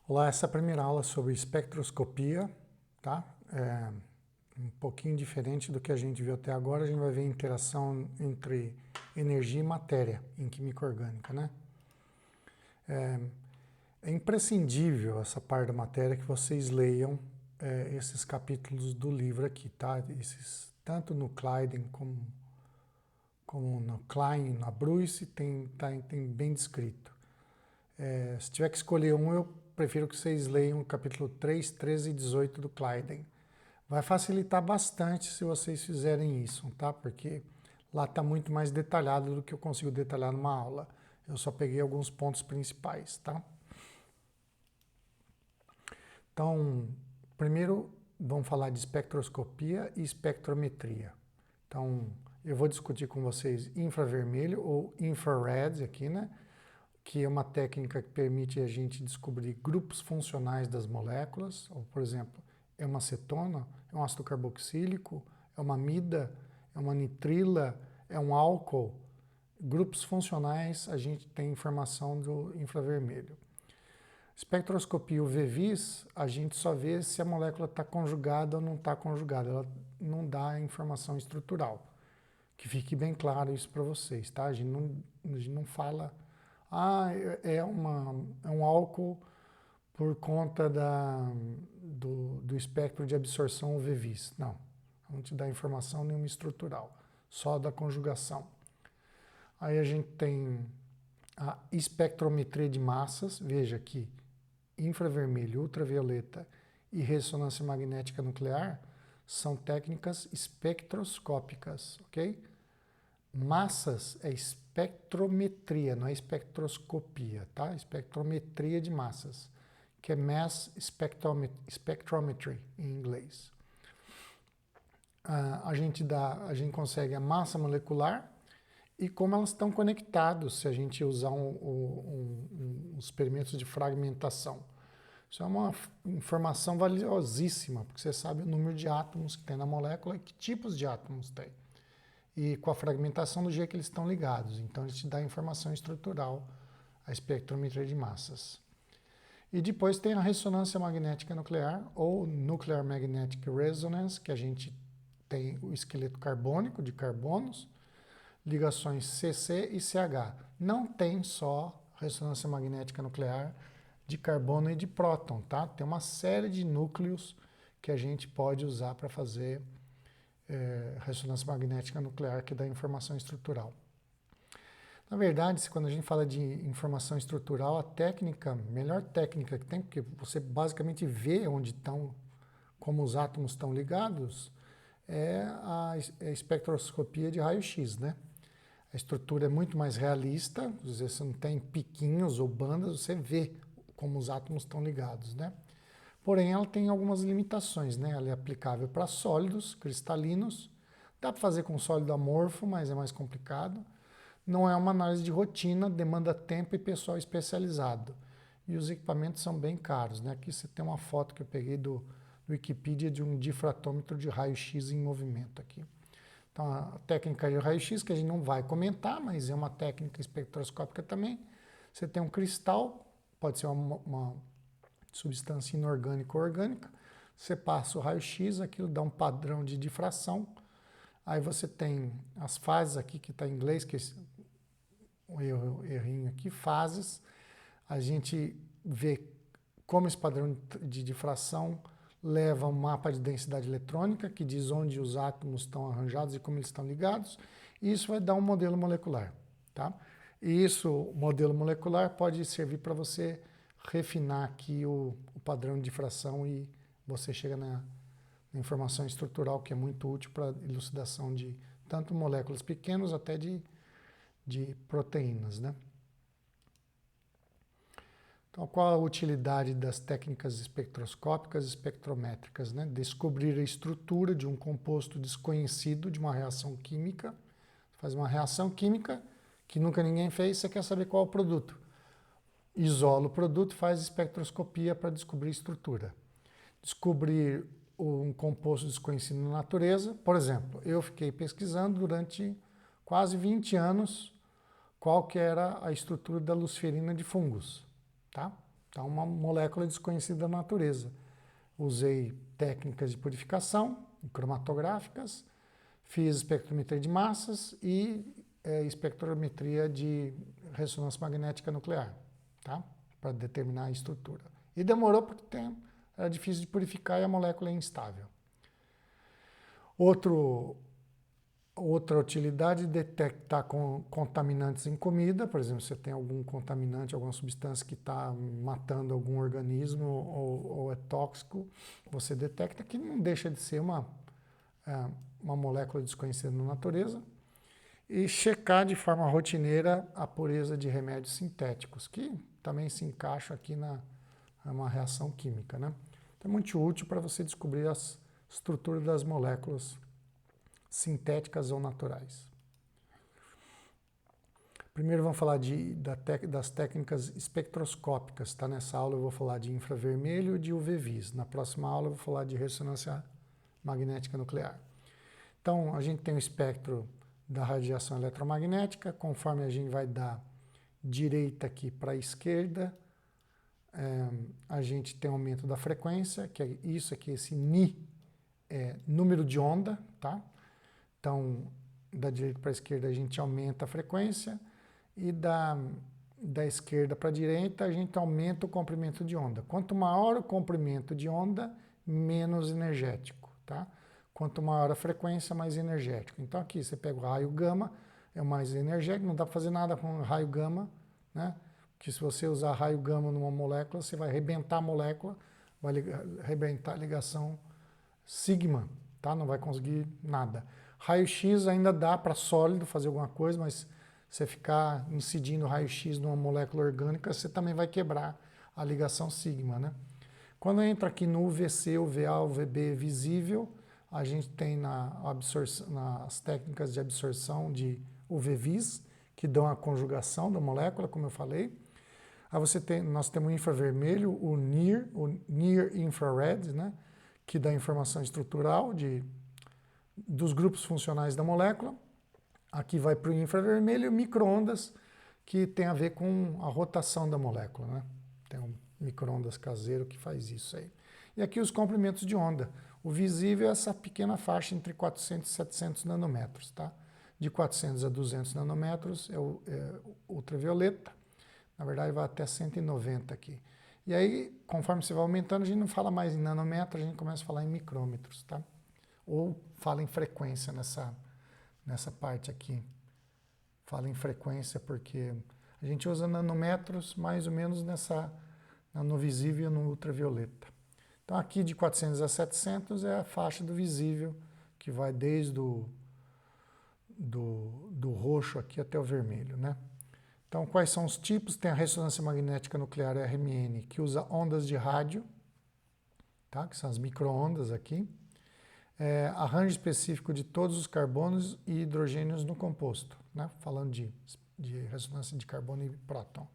Olá, essa é a primeira aula sobre espectroscopia, tá? É um pouquinho diferente do que a gente viu até agora. A gente vai ver a interação entre energia e matéria em química orgânica, né? É imprescindível essa parte da matéria que vocês leiam esses capítulos do livro aqui, tá? Tanto no Kleiden como no Klein, na Bruce, tem bem descrito. Se tiver que escolher um, eu prefiro que vocês leiam o capítulo 3, 13 e 18 do Kleiden. Vai facilitar bastante se vocês fizerem isso, tá? Porque lá está muito mais detalhado do que eu consigo detalhar numa aula. Eu só peguei alguns pontos principais, tá? Então, primeiro vamos falar de espectroscopia e espectrometria. Então, eu vou discutir com vocês infravermelho ou infrared aqui, né? Que é uma técnica que permite a gente descobrir grupos funcionais das moléculas, ou, por exemplo, é uma acetona, é um ácido carboxílico, é uma amida, é uma nitrila, é um álcool. Grupos funcionais, a gente tem informação do infravermelho. Espectroscopia UV-Vis, a gente só vê se a molécula está conjugada ou não está conjugada. Ela não dá informação estrutural. Que fique bem claro isso para vocês, tá? A gente não fala, é um álcool por conta do espectro de absorção UV-Vis. Não, não te dá informação nenhuma estrutural, só da conjugação. Aí a gente tem a espectrometria de massas, veja aqui, infravermelho, ultravioleta e ressonância magnética nuclear são técnicas espectroscópicas, ok? Massas é espectrometria, não é espectroscopia, tá? Espectrometria de massas, que é Mass Spectrometry em inglês. A gente consegue a massa molecular e como elas estão conectadas se a gente usar os experimentos de fragmentação. Isso é uma informação valiosíssima, porque você sabe o número de átomos que tem na molécula e que tipos de átomos tem. E com a fragmentação do jeito que eles estão ligados. Então, ele te dá informação estrutural, a espectrometria de massas. E depois tem a ressonância magnética nuclear, ou Nuclear Magnetic Resonance, que a gente tem o esqueleto carbônico de carbonos, ligações CC e CH. Não tem só ressonância magnética nuclear de carbono e de próton, tá? Tem uma série de núcleos que a gente pode usar para fazer ressonância magnética nuclear, que dá informação estrutural. Na verdade, quando a gente fala de informação estrutural, a melhor técnica que tem, porque você basicamente vê onde estão, como os átomos estão ligados, é a espectroscopia de raio-x, né? A estrutura é muito mais realista, você não tem piquinhos ou bandas, você vê como os átomos estão ligados, né? Porém, ela tem algumas limitações, né? Ela é aplicável para sólidos, cristalinos, dá para fazer com sólido amorfo, mas é mais complicado. Não é uma análise de rotina, demanda tempo e pessoal especializado. E os equipamentos são bem caros, né? Aqui você tem uma foto que eu peguei do Wikipedia de um difratômetro de raio-x em movimento aqui. Então, a técnica de raio-x, que a gente não vai comentar, mas é uma técnica espectroscópica também. Você tem um cristal, pode ser uma substância inorgânica ou orgânica. Você passa o raio-x, aquilo dá um padrão de difração. Aí você tem as fases aqui, que está em inglês, que o errinho aqui, fases. A gente vê como esse padrão de difração leva um mapa de densidade eletrônica, que diz onde os átomos estão arranjados e como eles estão ligados, e isso vai dar um modelo molecular, tá? E o modelo molecular pode servir para você refinar aqui o padrão de difração e você chega na informação estrutural, que é muito útil para elucidação de tanto moléculas pequenas até de proteínas, né? Então, qual a utilidade das técnicas espectroscópicas e espectrométricas, né? Descobrir a estrutura de um composto desconhecido de uma reação química. Faz uma reação química que nunca ninguém fez, você quer saber qual é o produto. Isola o produto, faz espectroscopia para descobrir a estrutura. Descobrir um composto desconhecido na natureza. Por exemplo, eu fiquei pesquisando durante quase 20 anos qual que era a estrutura da luciferina de fungos. Tá? Então, uma molécula desconhecida da natureza. Usei técnicas de purificação, cromatográficas, fiz espectrometria de massas e espectrometria de ressonância magnética nuclear, tá? Para determinar a estrutura. E demorou porque era difícil de purificar e a molécula é instável. Outra utilidade é detectar contaminantes em comida. Por exemplo, você tem algum contaminante, alguma substância que está matando algum organismo ou é tóxico, você detecta, que não deixa de ser uma molécula desconhecida na natureza. E checar de forma rotineira a pureza de remédios sintéticos, que também se encaixam aqui numa reação química, né? Então é muito útil para você descobrir as estruturas das moléculas sintéticas ou naturais. Primeiro vamos falar das técnicas espectroscópicas, tá? Nessa aula eu vou falar de infravermelho e de UV-Vis. Na próxima aula eu vou falar de ressonância magnética nuclear. Então a gente tem o espectro da radiação eletromagnética. Conforme a gente vai da direita aqui para a esquerda, a gente tem aumento da frequência, que é isso aqui, esse Ni, número de onda, tá? Então, da direita para a esquerda a gente aumenta a frequência e da esquerda para a direita a gente aumenta o comprimento de onda. Quanto maior o comprimento de onda, menos energético, tá? Quanto maior a frequência, mais energético. Então aqui você pega o raio gama, é o mais energético, não dá para fazer nada com o raio gama, né? Porque se você usar raio gama numa molécula, você vai arrebentar a molécula, vai arrebentar a ligação sigma, tá? Não vai conseguir nada. Raio-X ainda dá para sólido fazer alguma coisa, mas você ficar incidindo raio-X numa molécula orgânica, você também vai quebrar a ligação sigma, né? Quando entra aqui no UVC, UVA, UVB visível, a gente tem nas técnicas de absorção de UV-Vis, que dão a conjugação da molécula, como eu falei. Aí nós temos o infravermelho, o Near Infrared, né, que dá informação estrutural dos grupos funcionais da molécula. Aqui vai para o infravermelho e micro-ondas, que tem a ver com a rotação da molécula, né? Tem um micro-ondas caseiro que faz isso aí. E aqui os comprimentos de onda. O visível é essa pequena faixa entre 400 e 700 nanômetros, tá? De 400 a 200 nanômetros é ultravioleta. Na verdade, vai até 190 aqui. E aí, conforme você vai aumentando, a gente não fala mais em nanômetros, a gente começa a falar em micrômetros, tá? Ou fala em frequência nessa parte aqui. Fala em frequência porque a gente usa nanômetros mais ou menos no visível e no ultravioleta. Então aqui de 400 a 700 é a faixa do visível, que vai desde do roxo aqui até o vermelho, né? Então quais são os tipos? Tem a ressonância magnética nuclear RMN, que usa ondas de rádio, tá? Que são as micro-ondas aqui. Arranjo específico de todos os carbonos e hidrogênios no composto, né? Falando de ressonância de carbono e próton.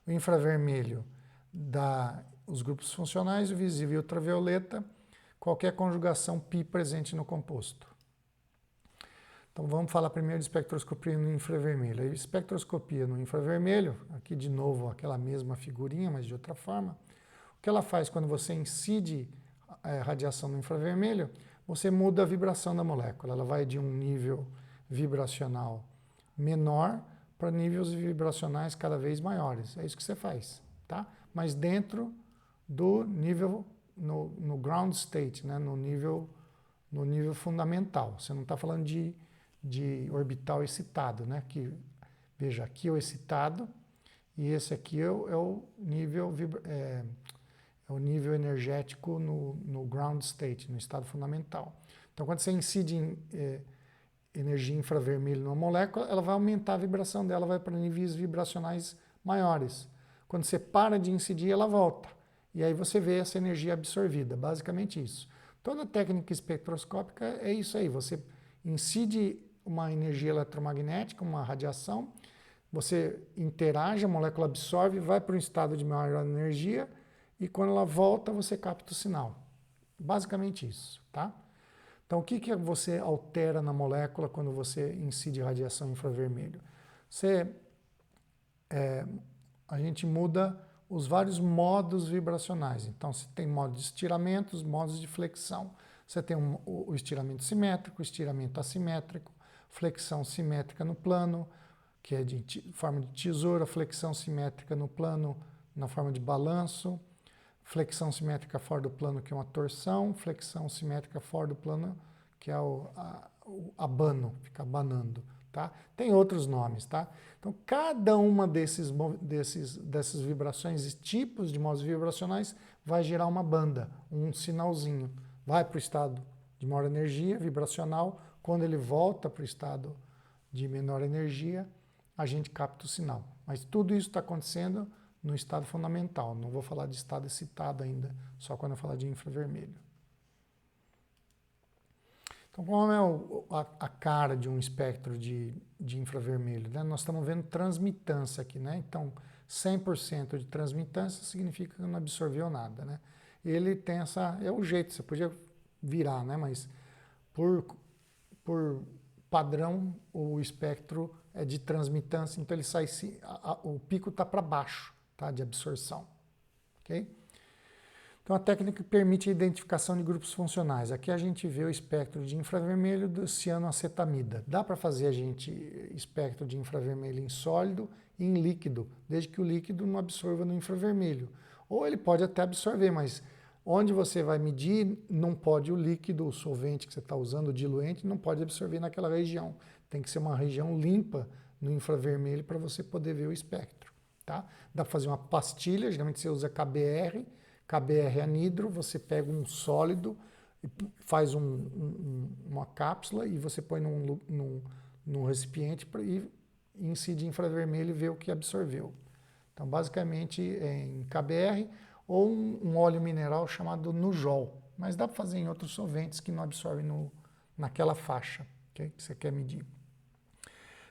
O infravermelho dá os grupos funcionais, o visível e ultravioleta, qualquer conjugação π presente no composto. Então vamos falar primeiro de espectroscopia no infravermelho. A espectroscopia no infravermelho, aqui de novo aquela mesma figurinha, mas de outra forma. O que ela faz quando você incide radiação no infravermelho, você muda a vibração da molécula. Ela vai de um nível vibracional menor para níveis vibracionais cada vez maiores. É isso que você faz, tá? Mas dentro do nível, no ground state, né? no nível fundamental. Você não está falando de orbital excitado, né? Que, veja, aqui é o excitado e esse aqui é o nível energético no ground state, no estado fundamental. Então, quando você incide energia infravermelho numa molécula, ela vai aumentar a vibração dela, vai para níveis vibracionais maiores. Quando você para de incidir, ela volta. E aí você vê essa energia absorvida, basicamente isso. Toda técnica espectroscópica é isso aí, você incide uma energia eletromagnética, uma radiação, você interage, a molécula absorve, vai para um estado de maior energia e quando ela volta você capta o sinal. Basicamente isso, tá? Então o que você altera na molécula quando você incide radiação infravermelho? A gente muda os vários modos vibracionais. Então, você tem modo de estiramento, os modos de flexão. Você tem o estiramento simétrico, o estiramento assimétrico, flexão simétrica no plano, que é de forma de tesoura, flexão simétrica no plano na forma de balanço, flexão simétrica fora do plano, que é uma torção, flexão simétrica fora do plano, que é o abano, fica abanando. Tá? Tem outros nomes, tá? Então, cada uma dessas vibrações e tipos de modos vibracionais vai gerar uma banda, um sinalzinho. Vai para o estado de maior energia vibracional, quando ele volta para o estado de menor energia, a gente capta o sinal. Mas tudo isso está acontecendo no estado fundamental. Não vou falar de estado excitado ainda, só quando eu falar de infravermelho. Então, qual é a cara de um espectro de infravermelho? Né? Nós estamos vendo transmitância aqui, né? Então, 100% de transmitância significa que não absorveu nada, né? Ele tem essa... É o jeito, você podia virar, né? Mas por padrão, o espectro é de transmitância, então ele sai... o pico está para baixo, tá? De absorção, ok? Então, a técnica permite a identificação de grupos funcionais. Aqui a gente vê o espectro de infravermelho do cianoacetamida. Dá para fazer espectro de infravermelho em sólido e em líquido, desde que o líquido não absorva no infravermelho. Ou ele pode até absorver, mas onde você vai medir, não pode o líquido, o solvente que você está usando, o diluente, não pode absorver naquela região. Tem que ser uma região limpa no infravermelho para você poder ver o espectro. Tá? Dá para fazer uma pastilha, geralmente você usa KBR é anidro, você pega um sólido, faz uma cápsula e você põe num recipiente e incide infravermelho e vê o que absorveu. Então, basicamente, é em KBR ou um óleo mineral chamado Nujol. Mas dá para fazer em outros solventes que não absorvem naquela faixa, okay, que você quer medir.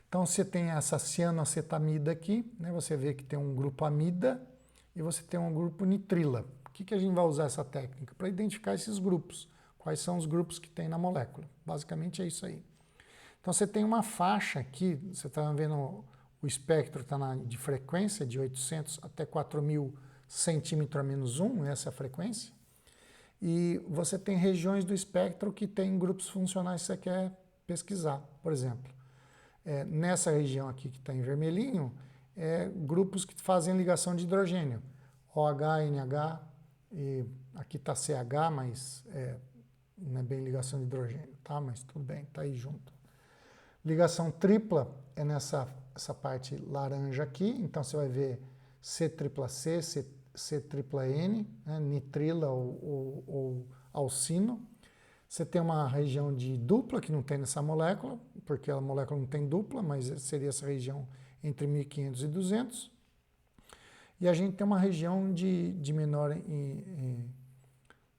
Então, você tem essa cianoacetamida aqui, né, você vê que tem um grupo amida e você tem um grupo nitrila. Por que a gente vai usar essa técnica? Para identificar esses grupos. Quais são os grupos que tem na molécula. Basicamente é isso aí. Então você tem uma faixa aqui, você está vendo o espectro está de frequência de 800 até 4.000 centímetros a menos 1, essa é a frequência. E você tem regiões do espectro que tem grupos funcionais que você quer pesquisar. Por exemplo, nessa região aqui que está em vermelhinho, grupos que fazem ligação de hidrogênio. OH, NH, e aqui está CH, mas não é bem ligação de hidrogênio, tá? Mas tudo bem, está aí junto. Ligação tripla é essa parte laranja aqui, então você vai ver C-tripla-C, C-tripla-N, né? Nitrila ou alcino. Você tem uma região de dupla que não tem nessa molécula, porque a molécula não tem dupla, mas seria essa região entre 1.500 e 200. E a gente tem uma região de menor,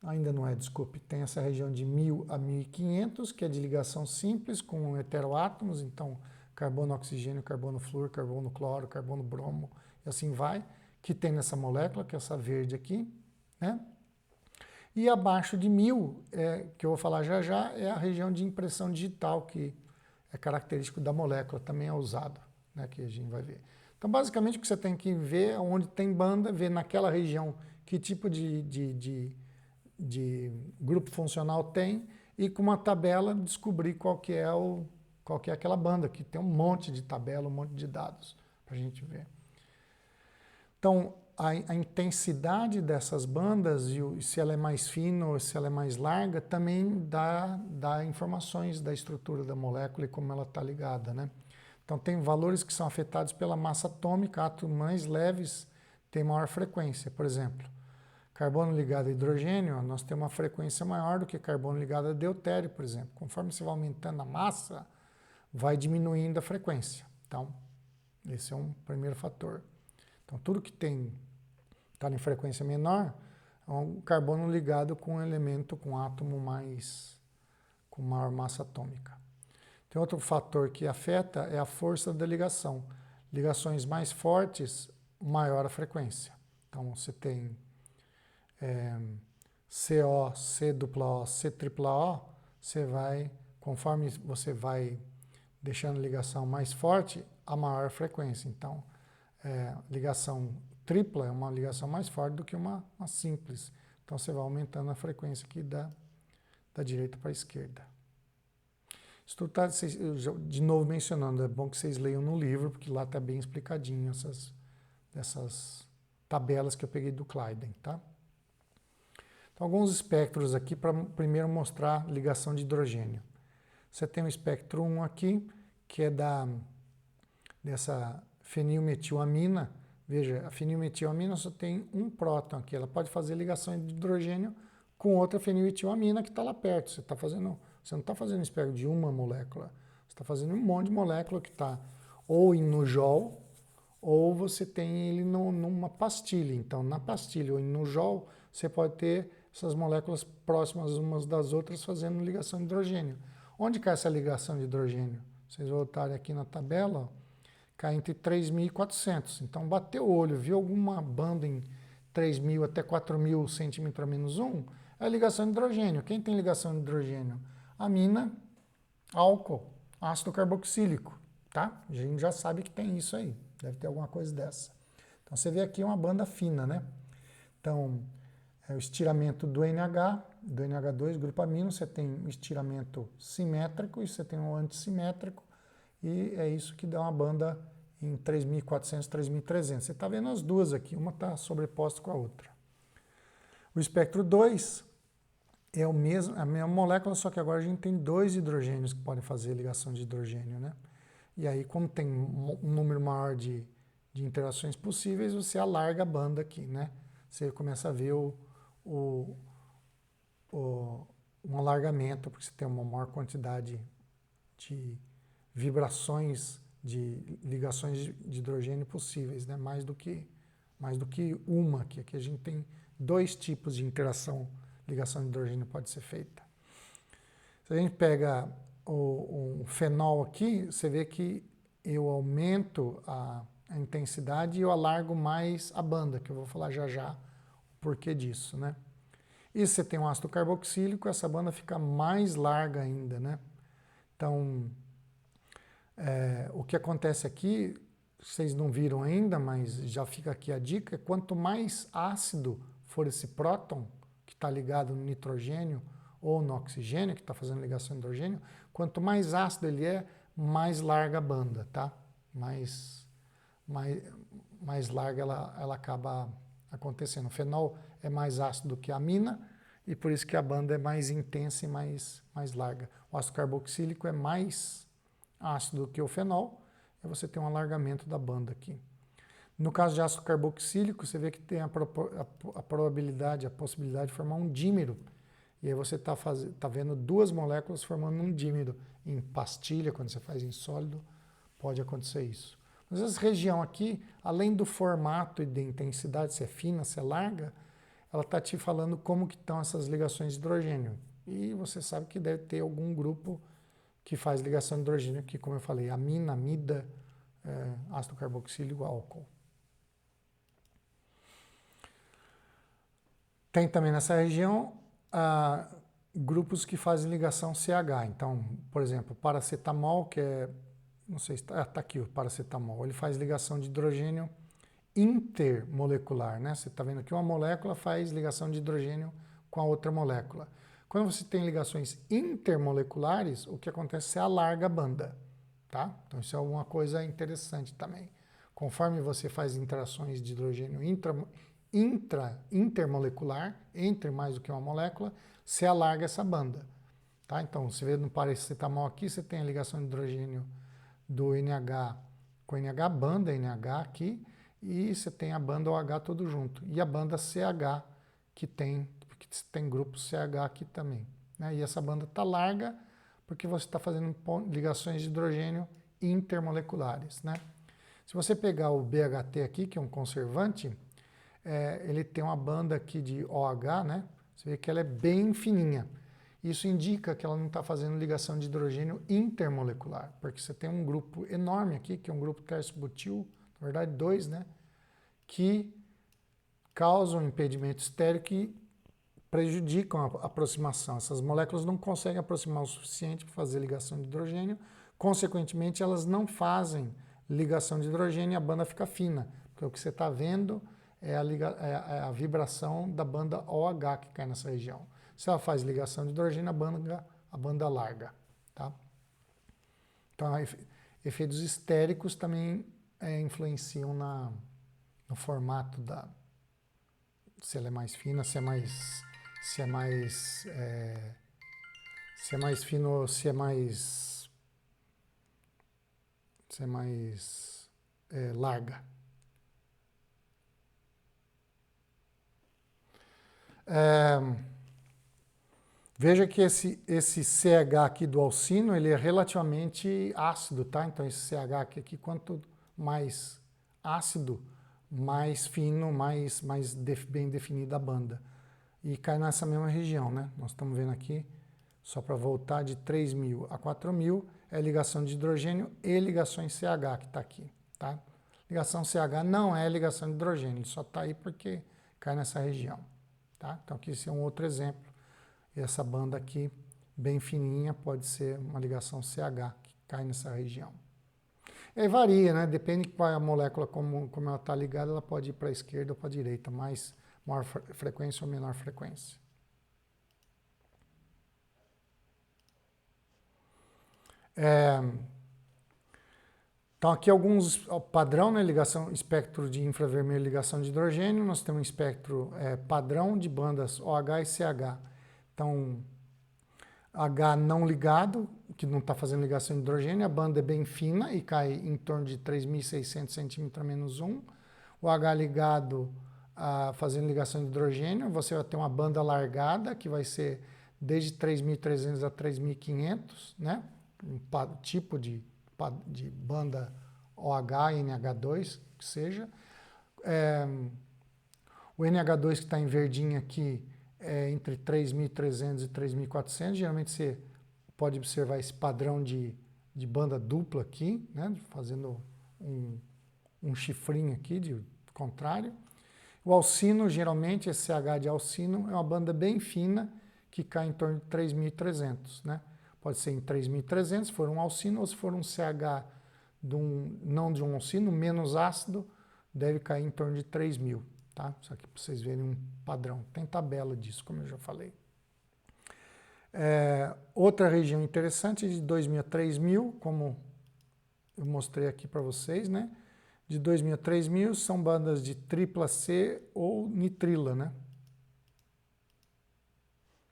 ainda não é, desculpe, tem essa região de 1.000 a 1.500, que é de ligação simples com heteroátomos, então carbono, oxigênio, carbono, flúor, carbono, cloro, carbono, bromo, e assim vai, que tem nessa molécula, que é essa verde aqui, né? E abaixo de 1.000, que eu vou falar já já, é a região de impressão digital, que é característico da molécula, também é usado, né, que a gente vai ver. Então, basicamente, o que você tem que ver é onde tem banda, ver naquela região que tipo de grupo funcional tem e com uma tabela descobrir qual que é aquela banda, que tem um monte de tabela, um monte de dados para a gente ver. Então, a intensidade dessas bandas, e se ela é mais fina ou se ela é mais larga, também dá informações da estrutura da molécula e como ela está ligada, né? Então, tem valores que são afetados pela massa atômica, átomos mais leves têm maior frequência. Por exemplo, carbono ligado a hidrogênio, nós temos uma frequência maior do que carbono ligado a deutério, por exemplo. Conforme você vai aumentando a massa, vai diminuindo a frequência. Então, esse é um primeiro fator. Então, tudo que está em frequência menor é um carbono ligado com um elemento, com um átomo com maior massa atômica. Tem outro fator que afeta é a força da ligação. Ligações mais fortes, maior a frequência. Então, você tem CO, C-dupla O, C-tripla O, conforme você vai deixando a ligação mais forte, a maior frequência. Então, ligação tripla é uma ligação mais forte do que uma simples. Então você vai aumentando a frequência aqui da direita para a esquerda. Isso tudo tá, de novo mencionando, é bom que vocês leiam no livro, porque lá está bem explicadinho essas tabelas que eu peguei do Kleiden, tá? Então, alguns espectros aqui para primeiro mostrar ligação de hidrogênio. Você tem o espectro 1 aqui, que é dessa fenilmetilamina. Veja, a fenilmetilamina só tem um próton aqui, ela pode fazer ligação de hidrogênio com outra fenilmetilamina que está lá perto. Você não está fazendo espectro de uma molécula, você está fazendo um monte de molécula que está ou no Joule, ou você tem ele numa pastilha. Então, na pastilha ou no Joule, você pode ter essas moléculas próximas umas das outras fazendo ligação de hidrogênio. Onde cai essa ligação de hidrogênio? Vocês voltarem aqui na tabela, ó, cai entre 3.400. Então, bateu o olho, viu alguma banda em 3.000 até 4.000 centímetros a menos 1, é a ligação de hidrogênio. Quem tem ligação de hidrogênio? Amina, álcool, ácido carboxílico, tá? A gente já sabe que tem isso aí, deve ter alguma coisa dessa. Então, você vê aqui uma banda fina, né? Então, é o estiramento do NH, do NH2, grupo amino, você tem um estiramento simétrico e você tem um antissimétrico, e é isso que dá uma banda em 3.400, 3.300. Você está vendo as duas aqui, uma está sobreposta com a outra. O espectro 2 é a mesma molécula, só que agora a gente tem dois hidrogênios que podem fazer ligação de hidrogênio, né? E aí, como tem um número maior de interações possíveis, você alarga a banda aqui, né? Você começa a ver um alargamento, porque você tem uma maior quantidade de vibrações de ligações de hidrogênio possíveis, né? Mais do que uma aqui. Aqui a gente tem dois tipos de interação, ligação de hidrogênio pode ser feita. Se a gente pega o fenol aqui, você vê que eu aumento a intensidade e eu alargo mais a banda, que eu vou falar já já o porquê disso, né? E se você tem um ácido carboxílico, essa banda fica mais larga ainda, né? Então, o que acontece aqui, vocês não viram ainda, mas já fica aqui a dica, quanto mais ácido for esse próton, que está ligado no nitrogênio ou no oxigênio, que está fazendo ligação de hidrogênio, quanto mais ácido ele é, mais larga a banda, tá? Mais larga ela acaba acontecendo. O fenol é mais ácido do que a amina, e por isso que a banda é mais intensa e mais larga. O ácido carboxílico é mais ácido do que o fenol, e você tem um alargamento da banda aqui. No caso de ácido carboxílico, você vê que tem a probabilidade, a possibilidade de formar um dímero. E aí você está vendo duas moléculas formando um dímero. Em pastilha, quando você faz em sólido, pode acontecer isso. Mas essa região aqui, além do formato e da intensidade, se é fina, se é larga, ela está te falando como que estão essas ligações de hidrogênio. E você sabe que deve ter algum grupo que faz ligação de hidrogênio aqui, como eu falei, amina, amida, ácido carboxílico, álcool. Tem também nessa região grupos que fazem ligação CH. Então, por exemplo, paracetamol, que é, não sei se está aqui o paracetamol, ele faz ligação de hidrogênio intermolecular, né? Você está vendo que uma molécula faz ligação de hidrogênio com a outra molécula. Quando você tem ligações intermoleculares, o que acontece? Você alarga a banda, tá? Então isso é uma coisa interessante também. Conforme você faz interações de hidrogênio intermolecular, entre mais do que uma molécula, você alarga essa banda, tá? Então, você vê no paracetamol aqui, você tem a ligação de hidrogênio do NH com NH, banda NH aqui, e você tem a banda OH todo junto. E a banda CH, que tem grupo CH aqui também, né? E essa banda está larga porque você está fazendo ligações de hidrogênio intermoleculares, né? Se você pegar o BHT aqui, que é um conservante, ele tem uma banda aqui de OH, né? Você vê que ela é bem fininha. Isso indica que ela não está fazendo ligação de hidrogênio intermolecular, porque você tem um grupo enorme aqui, que é um grupo terço-butil, na verdade dois, né? Que causam um impedimento estérico e prejudicam a aproximação. Essas moléculas não conseguem aproximar o suficiente para fazer ligação de hidrogênio, consequentemente elas não fazem ligação de hidrogênio e a banda fica fina, porque o que você está vendo é a vibração da banda OH que cai nessa região. Se ela faz ligação de hidrogênio, a banda larga. Tá? Então, efeitos estéricos também influenciam no formato se ela é mais fina, se é mais fino, se é mais larga. Veja que esse CH aqui do alcino, ele é relativamente ácido, tá? Então esse CH aqui, quanto mais ácido, mais fino, mais bem definida a banda. E cai nessa mesma região, né? Nós estamos vendo aqui, só para voltar, de 3.000 a 4.000 é ligação de hidrogênio e ligações CH que está aqui, tá? Ligação CH não é ligação de hidrogênio, ele só está aí porque cai nessa região, tá? Então aqui esse é um outro exemplo. E essa banda aqui, bem fininha, pode ser uma ligação CH que cai nessa região. E aí varia, né? Depende de qual é a molécula, como ela está ligada, ela pode ir para a esquerda ou para a direita, maior frequência ou menor frequência. Então aqui alguns padrão, né? Ligação, espectro de infravermelho, ligação de hidrogênio. Nós temos um espectro padrão de bandas OH e CH. Então, H não ligado, que não está fazendo ligação de hidrogênio, a banda é bem fina e cai em torno de 3.600 centímetros a menos 1. O H ligado, fazendo ligação de hidrogênio, você vai ter uma banda largada, que vai ser desde 3.300 a 3.500, né? Um tipo de banda OH, NH2, que seja. O NH2 que está em verdinho aqui, entre 3.300 e 3.400, geralmente você pode observar esse padrão de banda dupla aqui, né? Fazendo um chifrinho aqui, de contrário. O alcino, geralmente, esse CH de alcino é uma banda bem fina, que cai em torno de 3.300, né? Pode ser em 3.300, se for um alcino, ou se for um CH não de um alcino, menos ácido, deve cair em torno de 3.000. Tá? Isso aqui para vocês verem um padrão. Tem tabela disso, como eu já falei. Outra região interessante de 2.000 a 3.000, como eu mostrei aqui para vocês, né? De 2.000 a 3.000 são bandas de tripla C ou nitrila, né?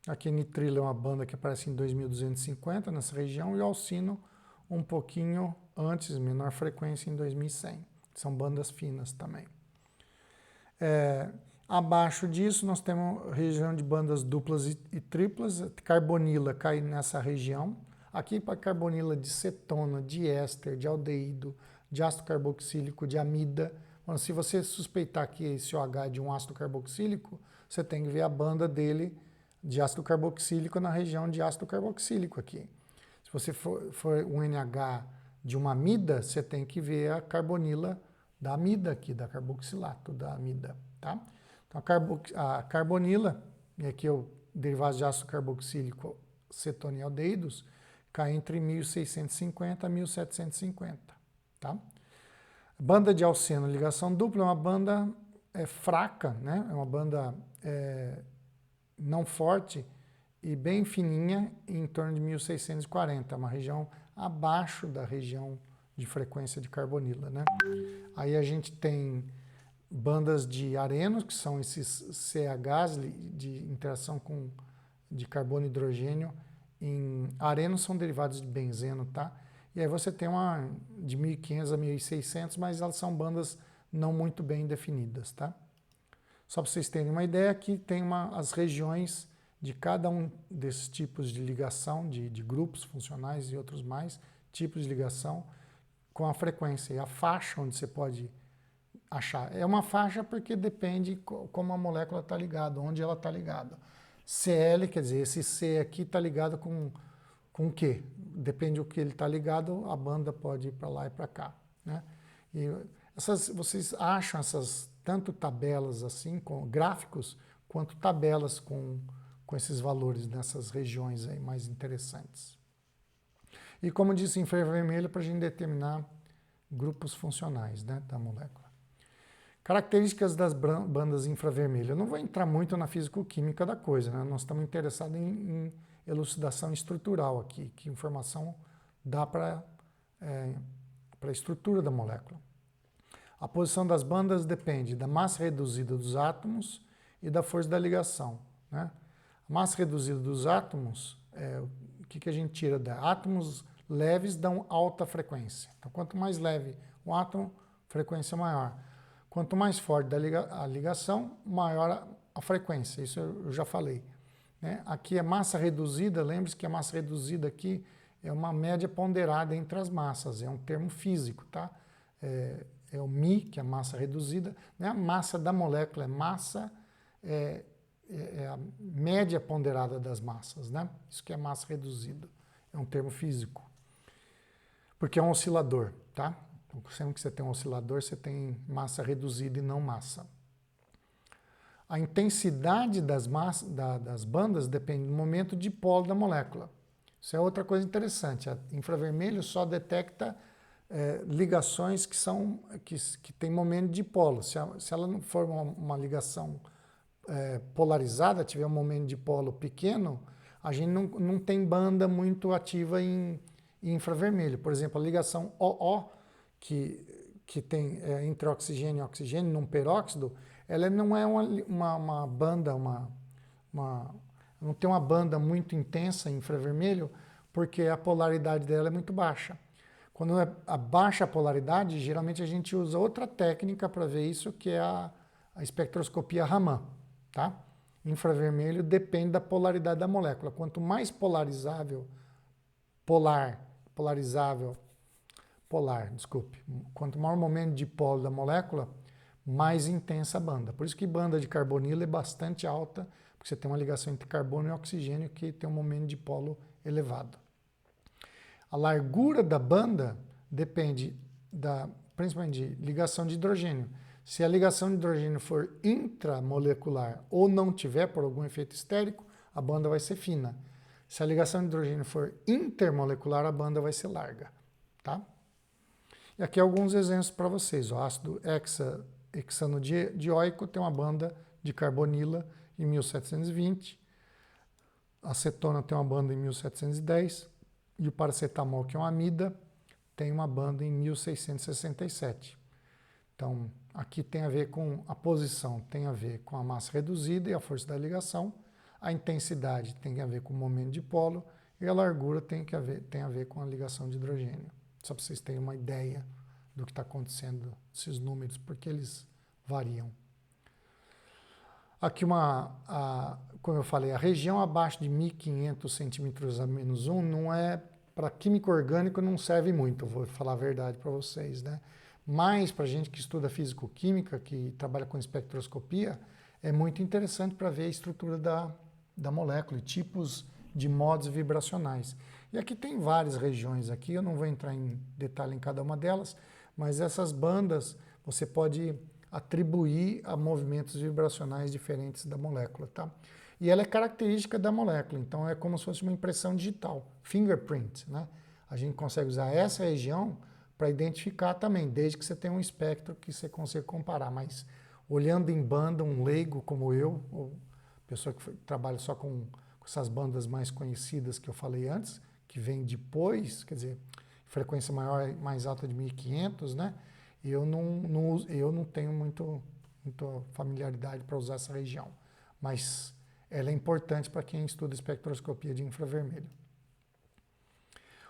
Aqui nitrila é uma banda que aparece em 2.250 nessa região e o alcino um pouquinho antes, menor frequência, em 2.100. São bandas finas também. Abaixo disso, nós temos região de bandas duplas e triplas. Carbonila cai nessa região. Aqui para carbonila de cetona, de éster, de aldeído, de ácido carboxílico, de amida. Bom, se você suspeitar que esse OH é de um ácido carboxílico, você tem que ver a banda dele de ácido carboxílico na região de ácido carboxílico aqui. Se você for um NH de uma amida, você tem que ver a carbonila da amida aqui, da carboxilato da amida, tá? Então a carbonila, e aqui é o derivado de ácido carboxílico, cetona e aldeídos, cai entre 1.650 a 1.750, tá? Banda de alceno, ligação dupla, é uma banda fraca, né? É uma banda não forte e bem fininha, em torno de 1.640, uma região abaixo da região de frequência de carbonila, né? Aí a gente tem bandas de arenos, que são esses CHs de interação de carbono e hidrogênio. Arenos são derivados de benzeno, tá? E aí você tem uma de 1.500 a 1.600, mas elas são bandas não muito bem definidas, tá? Só para vocês terem uma ideia, aqui tem as regiões de cada um desses tipos de ligação, de grupos funcionais e outros mais, tipos de ligação, com a frequência e a faixa onde você pode achar. É uma faixa porque depende como a molécula está ligada, onde ela está ligada. Cl, quer dizer, esse C aqui está ligado com o quê? Depende do que ele está ligado, a banda pode ir para lá e para cá, né? E vocês acham essas tanto tabelas assim, com gráficos, quanto tabelas com esses valores nessas regiões aí mais interessantes. E como disse, infravermelho para a gente determinar grupos funcionais, né, da molécula. Características das bandas infravermelhas. Eu não vou entrar muito na físico-química da coisa, né? Nós estamos interessados em elucidação estrutural aqui, que informação dá para a estrutura da molécula. A posição das bandas depende da massa reduzida dos átomos e da força da ligação, né? A massa reduzida dos átomos, o que a gente tira da átomos leves dão alta frequência. Então, quanto mais leve o átomo, frequência maior. Quanto mais forte a ligação, maior a frequência. Isso eu já falei, né? Aqui é massa reduzida. Lembre-se que a massa reduzida aqui é uma média ponderada entre as massas. É um termo físico, tá? É o μ, que é a massa reduzida. Não é a massa da molécula, é massa... é a média ponderada das massas, né? Isso que é massa reduzida. É um termo físico. Porque é um oscilador, tá? Então, sempre que você tem um oscilador, você tem massa reduzida e não massa. A intensidade das bandas depende do momento de dipolo da molécula. Isso é outra coisa interessante. A infravermelho só detecta ligações que têm momento de dipolo. Se ela não for uma ligação polarizada, tiver um momento de dipolo pequeno, a gente não tem banda muito ativa em infravermelho. Por exemplo, a ligação OO, que tem entre oxigênio e oxigênio num peróxido, ela não é uma banda, não tem uma banda muito intensa em infravermelho, porque a polaridade dela é muito baixa. Quando é a baixa polaridade, geralmente a gente usa outra técnica para ver isso, que é a espectroscopia Raman, tá? Infravermelho depende da polaridade da molécula. Quanto mais quanto maior o momento de dipolo da molécula, mais intensa a banda. Por isso que banda de carbonila é bastante alta, porque você tem uma ligação entre carbono e oxigênio que tem um momento de dipolo elevado. A largura da banda depende principalmente de ligação de hidrogênio. Se a ligação de hidrogênio for intramolecular ou não tiver por algum efeito estérico, a banda vai ser fina. Se a ligação de hidrogênio for intermolecular, a banda vai ser larga, tá? E aqui alguns exemplos para vocês. O ácido hexanodioico tem uma banda de carbonila em 1720, a acetona tem uma banda em 1710 e o paracetamol, que é uma amida, tem uma banda em 1667. Então, aqui tem a ver com a posição, tem a ver com a massa reduzida e a força da ligação, a intensidade tem a ver com o momento de dipolo e a largura tem a ver com a ligação de hidrogênio. Só para vocês terem uma ideia do que está acontecendo, esses números, porque eles variam. Aqui como eu falei, a região abaixo de 1.500 centímetros a menos 1 não é, para químico orgânico não serve muito, vou falar a verdade para vocês, né? Mas para gente que estuda físico-química, que trabalha com espectroscopia, é muito interessante para ver a estrutura da molécula e tipos de modos vibracionais. E aqui tem várias regiões aqui, eu não vou entrar em detalhe em cada uma delas, mas essas bandas você pode atribuir a movimentos vibracionais diferentes da molécula, tá? E ela é característica da molécula, então é como se fosse uma impressão digital, fingerprint, né? A gente consegue usar essa região para identificar também, desde que você tenha um espectro que você consiga comparar, mas olhando em banda, um leigo como eu, ou pessoa que trabalha só com essas bandas mais conhecidas que eu falei antes, que vem depois, quer dizer, frequência maior, mais alta de 1500, né? E eu não tenho muita familiaridade para usar essa região, mas ela é importante para quem estuda espectroscopia de infravermelho.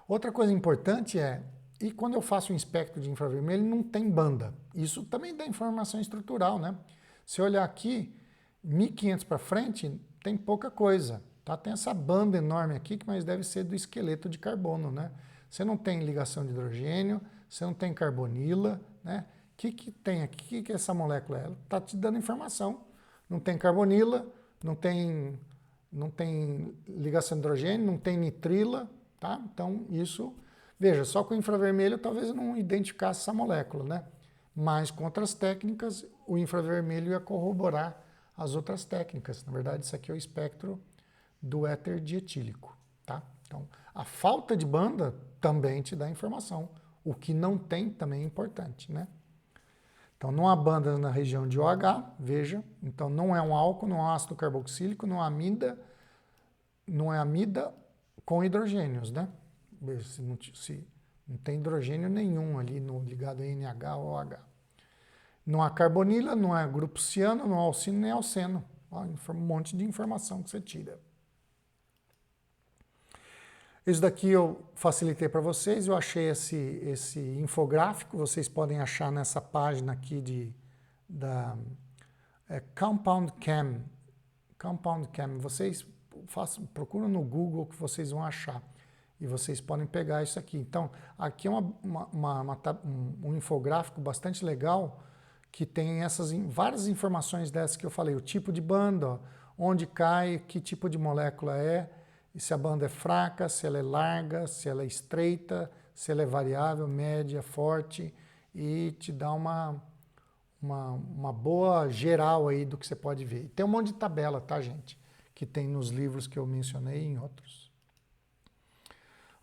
Outra coisa importante e quando eu faço um espectro de infravermelho, não tem banda. Isso também dá informação estrutural, né? Se eu olhar aqui, 1500 para frente, tem pouca coisa, tá? Tem essa banda enorme aqui, mas deve ser do esqueleto de carbono, né? Você não tem ligação de hidrogênio, você não tem carbonila, né? O que tem aqui? O que é essa molécula? Ela está te dando informação. Não tem carbonila, não tem ligação de hidrogênio, não tem nitrila, tá? Então, isso... Veja, só com o infravermelho talvez eu não identificasse essa molécula, né? Mas com outras técnicas, o infravermelho ia corroborar as outras técnicas. Na verdade, isso aqui é o espectro do éter dietílico, tá? Então, a falta de banda também te dá informação. O que não tem também é importante, né? Então, não há bandas na região de OH, veja. Então, não é um álcool, não é ácido carboxílico, não é amida com hidrogênios, né? Se não tem hidrogênio nenhum ali ligado a NH ou OH. Não há carbonila, não há grupo ciano, não há alcino nem alceno. Ó, um monte de informação que você tira. Isso daqui eu facilitei para vocês, eu achei esse infográfico, vocês podem achar nessa página aqui da Compound Chem. Compound Chem, vocês procuram no Google que vocês vão achar. E vocês podem pegar isso aqui. Então, aqui é um infográfico bastante legal que tem várias informações dessas que eu falei. O tipo de banda, ó, onde cai, que tipo de molécula é, e se a banda é fraca, se ela é larga, se ela é estreita, se ela é variável, média, forte, e te dá uma boa geral aí do que você pode ver. E tem um monte de tabela, tá, gente? Que tem nos livros que eu mencionei e em outros.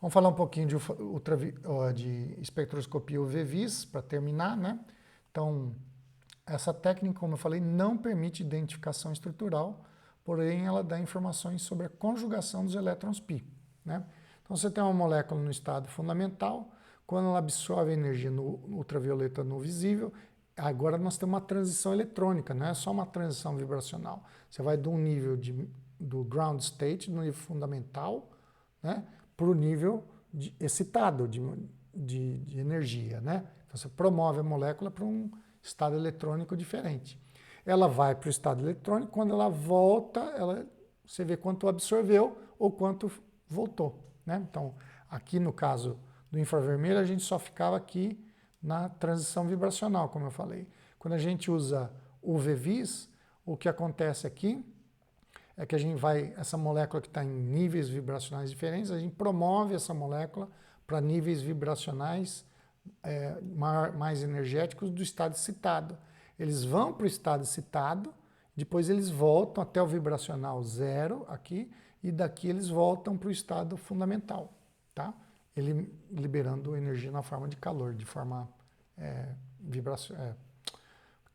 Vamos falar um pouquinho de espectroscopia UV-Vis, para terminar, né? Então, essa técnica, como eu falei, não permite identificação estrutural, porém ela dá informações sobre a conjugação dos elétrons π, né? Então, você tem uma molécula no estado fundamental, quando ela absorve a energia no ultravioleta no visível, agora nós temos uma transição eletrônica, não é só uma transição vibracional. Você vai do nível do ground state, no nível fundamental, né, para o nível excitado de energia, né? Então você promove a molécula para um estado eletrônico diferente. Ela vai para o estado eletrônico, quando ela volta, você vê quanto absorveu ou quanto voltou, né? Então, aqui no caso do infravermelho, a gente só ficava aqui na transição vibracional, como eu falei. Quando a gente usa o UV-Vis, o que acontece aqui é que essa molécula que está em níveis vibracionais diferentes, a gente promove essa molécula para níveis vibracionais mais energéticos do estado excitado. Eles vão para o estado excitado, depois eles voltam até o vibracional zero aqui, e daqui eles voltam para o estado fundamental, tá? Ele liberando energia na forma de calor, de forma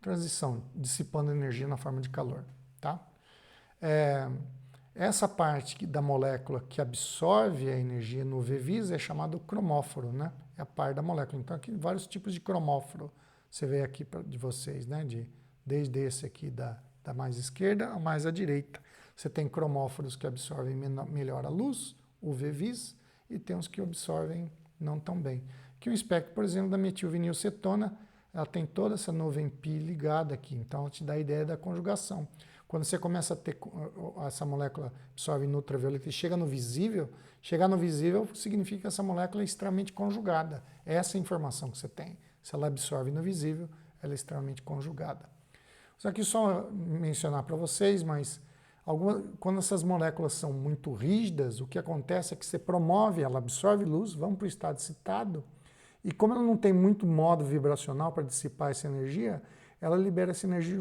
transição, dissipando energia na forma de calor, tá? Essa parte da molécula que absorve a energia no UV-Vis é chamado cromóforo, né? É a parte da molécula. Então, aqui vários tipos de cromóforo você vê aqui de vocês, né? Desde esse aqui da mais esquerda a mais à direita. Você tem cromóforos que absorvem melhor a luz, UV-Vis, e tem uns que absorvem não tão bem. Aqui um espectro, por exemplo, da metilvinilcetona, ela tem toda essa nuvem π ligada aqui, então ela te dá a ideia da conjugação. Quando você começa a ter essa molécula absorve no ultravioleta e chega no visível, chegar no visível significa que essa molécula é extremamente conjugada. Essa é a informação que você tem. Se ela absorve no visível, ela é extremamente conjugada. Isso aqui só mencionar para vocês, mas quando essas moléculas são muito rígidas, o que acontece é que você promove, ela absorve luz, vamos para o estado excitado, e como ela não tem muito modo vibracional para dissipar essa energia, ela libera essa energia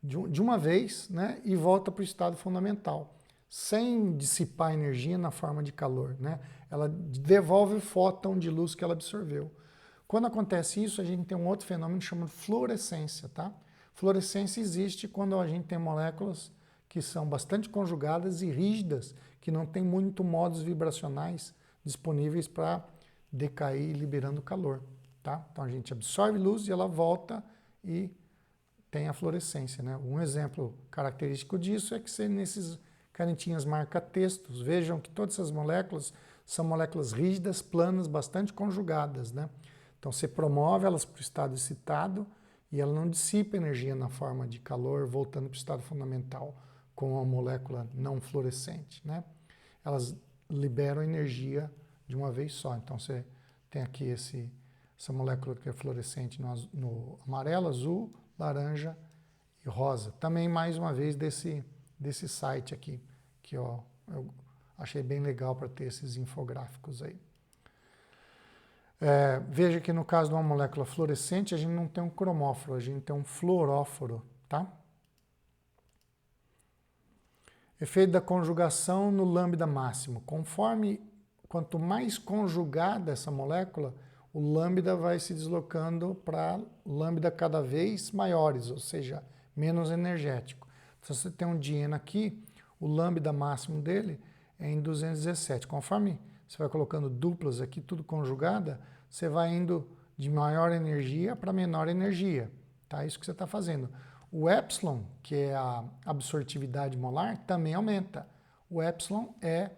de uma vez, né, e volta para o estado fundamental, sem dissipar energia na forma de calor, né? Ela devolve o fóton de luz que ela absorveu. Quando acontece isso, a gente tem um outro fenômeno chamado fluorescência, tá? Fluorescência existe quando a gente tem moléculas que são bastante conjugadas e rígidas, que não tem muito modos vibracionais disponíveis para decair liberando calor, tá? Então a gente absorve luz e ela volta e tem a fluorescência, né? Um exemplo característico disso é que você, nesses canetinhas marca-textos, vejam que todas essas moléculas são moléculas rígidas, planas, bastante conjugadas, né? Então você promove elas para o estado excitado e ela não dissipa energia na forma de calor, voltando para o estado fundamental com a molécula não fluorescente, né? Elas liberam energia de uma vez só. Então você tem aqui essa molécula que é fluorescente no amarelo, azul, laranja e rosa. Também, mais uma vez, desse site aqui, que ó, eu achei bem legal para ter esses infográficos aí. Veja que no caso de uma molécula fluorescente, a gente não tem um cromóforo, a gente tem um fluoróforo, tá? Efeito da conjugação no lambda máximo. Quanto mais conjugada essa molécula, o lambda vai se deslocando para lambda cada vez maiores, ou seja, menos energético. Se você tem um dieno aqui, o lambda máximo dele é em 217. Conforme você vai colocando duplas aqui, tudo conjugada, você vai indo de maior energia para menor energia. Tá? Isso que você está fazendo. O epsilon, que é a absortividade molar, também aumenta. O epsilon é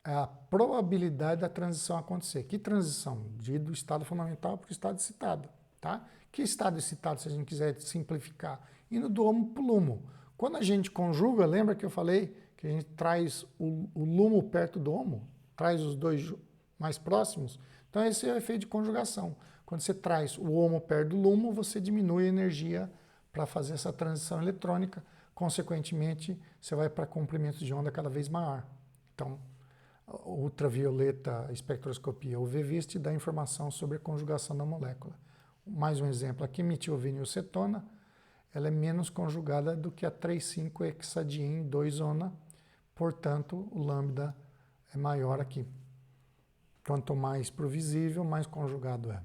a probabilidade da transição acontecer. Que transição? Do estado fundamental para o estado excitado. Tá? Que estado excitado, se a gente quiser simplificar? Indo do homo para o lumo. Quando a gente conjuga, lembra que eu falei que a gente traz o lumo perto do homo? Traz os dois mais próximos? Então esse é o efeito de conjugação. Quando você traz o homo perto do lumo, você diminui a energia para fazer essa transição eletrônica. Consequentemente, você vai para comprimento de onda cada vez maior. Então, ultravioleta, espectroscopia UV-Vis dá informação sobre a conjugação da molécula. Mais um exemplo aqui, metilvinilcetona, ela é menos conjugada do que a 3,5-hexadien 2-ona, portanto, o lambda é maior aqui. Quanto mais para o visível, mais conjugado é.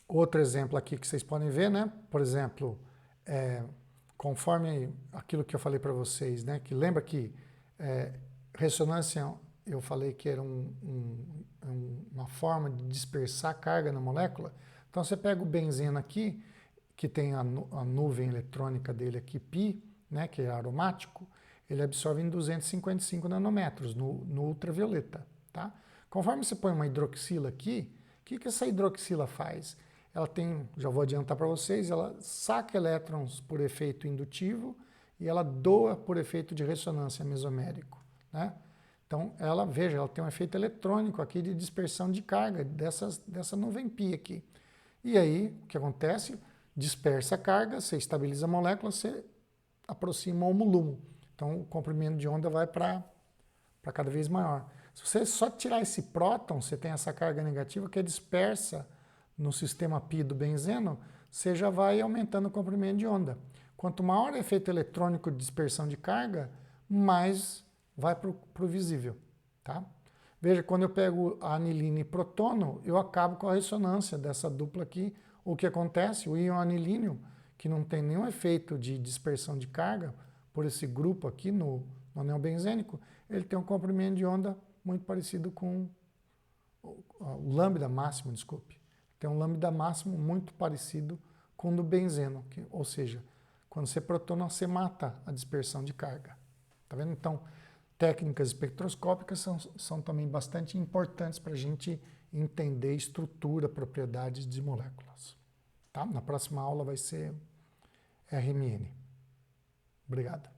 Outro exemplo aqui que vocês podem ver, né? Por exemplo, conforme aquilo que eu falei para vocês, né? Que lembra que ressonância, eu falei que era uma forma de dispersar carga na molécula. Então você pega o benzeno aqui, que tem a nuvem eletrônica dele aqui, π, né? Que é aromático, ele absorve em 255 nanômetros no ultravioleta, tá? Conforme você põe uma hidroxila aqui, o que essa hidroxila faz? Ela tem, já vou adiantar para vocês, ela saca elétrons por efeito indutivo e ela doa por efeito de ressonância mesomérico, né? Então, veja, ela tem um efeito eletrônico aqui de dispersão de carga dessa nuvem π aqui. E aí, o que acontece? Dispersa a carga, você estabiliza a molécula, você aproxima o homo-lumo. Então, o comprimento de onda vai para cada vez maior. Se você só tirar esse próton, você tem essa carga negativa que é dispersa no sistema π do benzeno, você já vai aumentando o comprimento de onda. Quanto maior o efeito eletrônico de dispersão de carga, mais vai para o visível. Tá? Veja, quando eu pego a anilina e protono, eu acabo com a ressonância dessa dupla aqui. O que acontece? O íon anilíneo, que não tem nenhum efeito de dispersão de carga, por esse grupo aqui no anel benzênico, ele tem um comprimento de onda muito parecido com o lambda máximo, desculpe. Tem um lambda máximo muito parecido com o do benzeno, ou seja, quando você protona, você mata a dispersão de carga. Tá vendo? Então, técnicas espectroscópicas são também bastante importantes para a gente entender estrutura, propriedades de moléculas. Tá? Na próxima aula vai ser RMN. Obrigado.